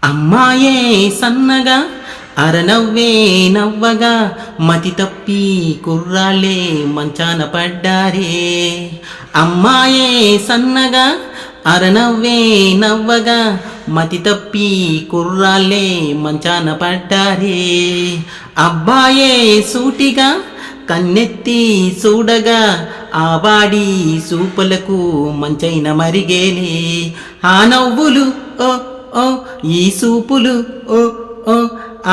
అమ్మాయే సన్నగా అరనవ్వే నవ్వగా మతి తప్పి కుర్రాళ్ళే మంచాన పడ్డారే. అమ్మాయే సన్నగా అరనవ్వే నవ్వగా మతి తప్పి కుర్రాళ్ళే మంచాన పడ్డారే. అబ్బాయే సూటిగా కన్నెత్తి చూడగా ఆ వాడి సూపులకు మంచైన మరిగేలే. ఆ నవ్వులు ఓ ఓ ఈ సూపులు ఓ ఓ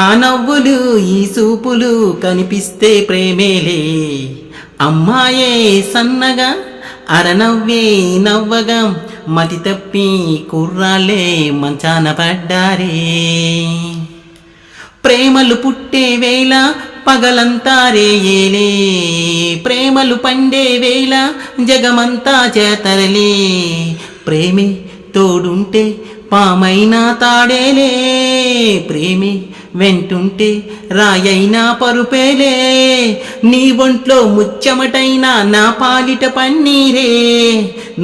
ఆ నవ్వులు ఈ సూపులు కనిపిస్తే ప్రేమేలే. అమ్మాయే సన్నగా అరనవ్వే నవ్వగా మతి తప్పి కుర్రాళ్ళే మంచాన పడ్డారే. ప్రేమలు పుట్టే వేళ పగలంతా రేయేలే, ప్రేమలు పండే వేళ జగమంతా చేతరలే. ప్రేమే తోడుంటే పామైనా తాడేలే, ప్రేమే వెంటుంటే రాయైనా పరుపేలే. నీ ఒంట్లో ముచ్చమటైనా నా పాలిట పన్నీరే,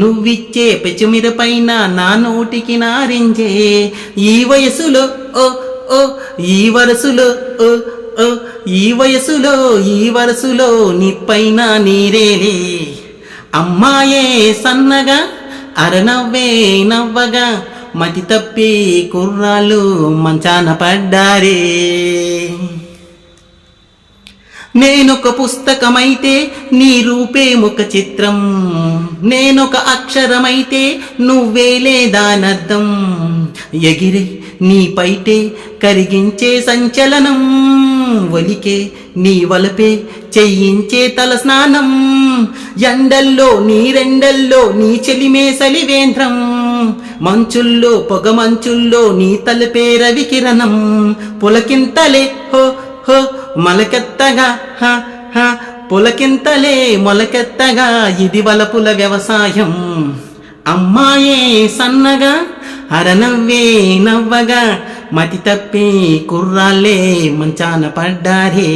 నువ్విచ్చే పెచుమిరపైన నా నోటికి నారింజే. ఈ వయసులో ఓ ఓ ఈ వరసులో ఓ ఓ ఈ వయసులో ఈ వరసులో నిప్పైన నీరేలే. అమ్మాయే సన్నగా అరనవ్వే నవ్వగా మతి తప్పి కుర్రాళ్ళు మంచాన పడ్డారే. నేనొక పుస్తకమైతే నీ రూపే ముఖ చిత్రం, నేనొక అక్షరమైతే నువ్వేలే దానర్థం. ఎగిరే నీ పైటే కరిగించే సంచలనం, ఒలికే నీ వలపే చెయ్యించే తల స్నానం. ఎండల్లో నీరెండల్లో నీ చెలిమే సలివేంద్రం, మంచుల్లో పొగ మంచుల్లో నీ తలపే రవికిరణం. పులకింతలే హో హో మొలకెత్తగా హ హ పులకింతలే మొలకెత్తగా ఇది వలపుల వ్యవసాయం. అమ్మాయే సన్నగా అరనవ్వే నవ్వగా మతి తప్పి కుర్రాళ్ళే మంచాన పడ్డారే.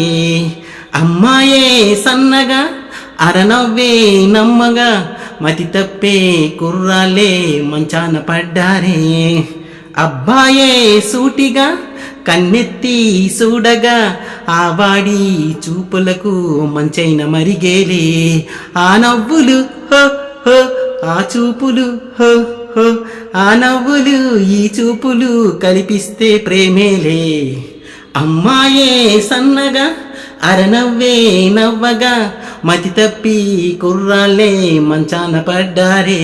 అమ్మాయే సన్నగా అరనవ్వే నమ్మగా మతి తప్పే కుర్రాళ్ళే మంచాన పడ్డారే. అబ్బాయే సూటిగా కన్నెత్తి చూడగా ఆ వాడి చూపులకు మంచైన మరిగేలే. ఆ నవ్వులు హో హో ఆ చూపులు హో హో ఆ నవ్వులు ఈ చూపులు కల్పిస్తే ప్రేమేలే. అమ్మాయే సన్నగా అరనవ్వే నవ్వగా మతి తప్పి కుర్రాళ్ళే మంచాన పడ్డారే.